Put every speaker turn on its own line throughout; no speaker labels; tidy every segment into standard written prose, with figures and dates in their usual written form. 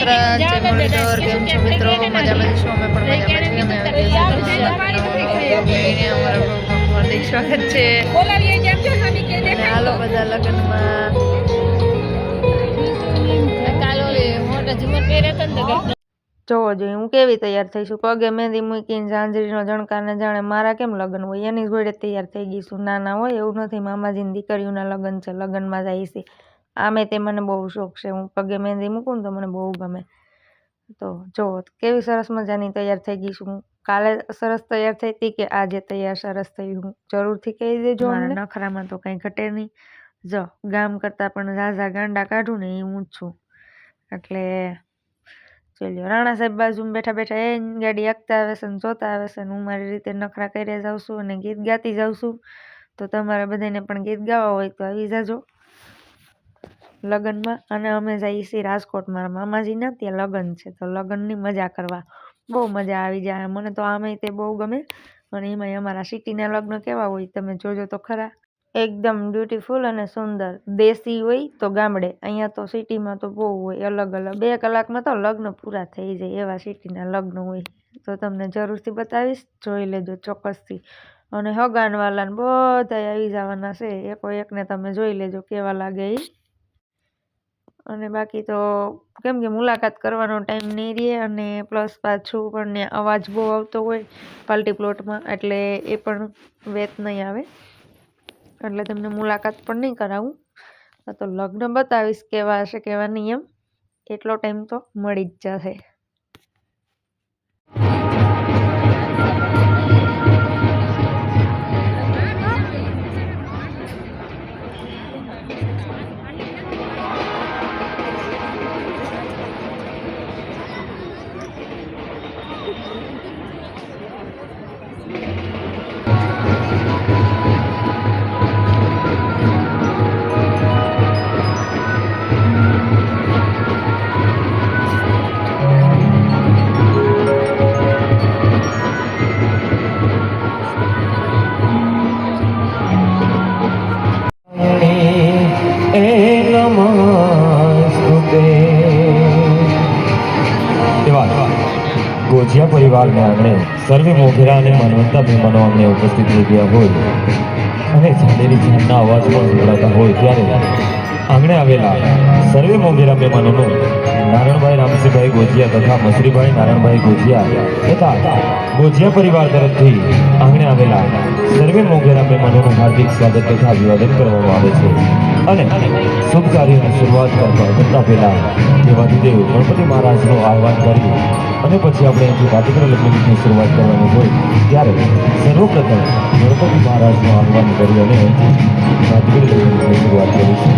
મહારાજ જય મુરલીધર. કેમ છો મિત્રો? મજામાં છો? અમે પણ મજામાં છીએ. અમારા હાર્દિક સ્વાગત છે. અને હાલો બધા લગ્નમાં. જોવો જોઈએ હું કેવી તૈયાર થઈશું. પગે મહેંદી મૂકીને ઝાંઝરીનો જણકારને જાણે મારા કેમ લગ્ન હોય એની જોડે તૈયાર થઈ ગઈશું. ના ના હોય એવું નથી. મામાજીની દીકરીઓના લગ્ન છે, લગ્નમાં જાય છે. આમે તે મને બહુ શોખ છે. હું પગે મહેંદી મૂકું ને તો મને બહુ ગમે. તો જો કેવી સરસ મજાની તૈયાર થઈ ગઈ છું. કાલે સરસ તૈયાર થઈ હતી કે આજે તૈયાર સરસ થઈ હું જરૂરથી કહી દેજો. મારા નખરામાં તો કંઈ ઘટે નહીં. જો ગામ કરતાં પણ ઝાઝા ગાંડા કાઢું ને એ હું જ છું. એટલે ચલ્યો રાણા સાહેબ બાજુમાં બેઠા બેઠા એ ગાડી આગતા આવે છે ને જોતા આવે છે ને હું મારી રીતે નખરા કરી જાઉં છું અને ગીત ગાતી જાઉં છું. તો તમારે બધાને પણ ગીત ગાવા હોય તો આવી જાજો લગ્નમાં. અને અમે જઈએ છીએ રાજકોટ. મારા મામાજીના ત્યાં લગ્ન છે તો લગ્નની મજા કરવા બહુ મજા આવી જાય. મને તો આમે તે બહુ ગમે. અને એમાંય અમારા સિટીના લગ્ન કેવા હોય તમે જોજો તો ખરા. એકદમ બ્યુટીફુલ અને સુંદર. દેશી હોય તો ગામડે, અહીંયા તો સિટીમાં તો બહુ હોય અલગ અલગ. 2 કલાકમાં તો લગ્ન પૂરા થઈ જાય એવા સિટીના લગ્ન હોય. તો તમને જરૂરથી બતાવીશ, જોઈ લેજો ચોક્કસથી. અને હગાનવાલાને બધા આવી જવાના છે. એકો એકને તમે જોઈ લેજો કેવા લાગે એ. અને બાકી તો કેમ કે મુલાકાત કરવાનો ટાઈમ નહીં રહે અને પ્લસ પાછું પણ અવાજ બહુ આવતો હોય પાર્ટી પ્લોટમાં એટલે એ પણ વેત નહીં આવે. એટલે તમને મુલાકાત પણ નહીં કરાવું. તો લગ્ન બતાવીશ કેવા હશે કેવા નહીં એમ. એટલો ટાઈમ તો મળી જ જશે.
ગોજિયા પરિવારને આંગણે સર્વે મોઘેરા અને માનવતા મહેમાનો આંગણે ઉપસ્થિત થઈ ગયા હોય અને ઝાડેરી ઝાડના અવાજ પણ સંભળાતા હોય ત્યારે આંગણે આવેલા સર્વે મોઘેરા મહેમાનોનું નારણભાઈ રામસિંહભાઈ ગોજિયા તથા મસરીભાઈ નારણભાઈ ગોજિયા તથા ગોજિયા પરિવાર તરફથી આંગણે આવેલા સર્વે મોઘેરા મહેમાનોનું હાર્દિક સ્વાગત તથા અભિવાદન કરવામાં આવે છે. અને શુભ કાર્યની શરૂઆત કરતા પહેલા દેવાધિદેવ ગણપતિ મહારાજનું આહ્વાન કરી અને પછી આપણે અહીંથી વાટિકર લગ્નની શરૂઆત કરવાની હોય ત્યારે સર્વપ્રથમ ગણપતિ મહારાજનું આહ્વાન કરી અને અહીંથી વાટિકર લગ્નની શરૂઆત કરીશું.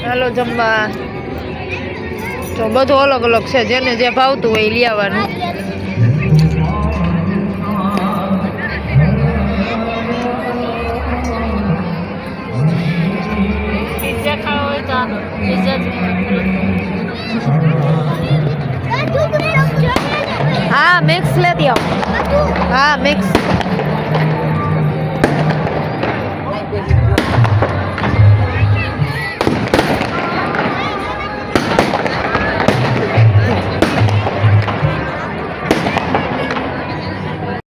હાલો જમવા. તો બધું અલગ અલગ છે, જેને જે ભાવતું હોય એ લઈ આવવાનું. હા મિક્સ લેતી આવો. હા મિક્સ.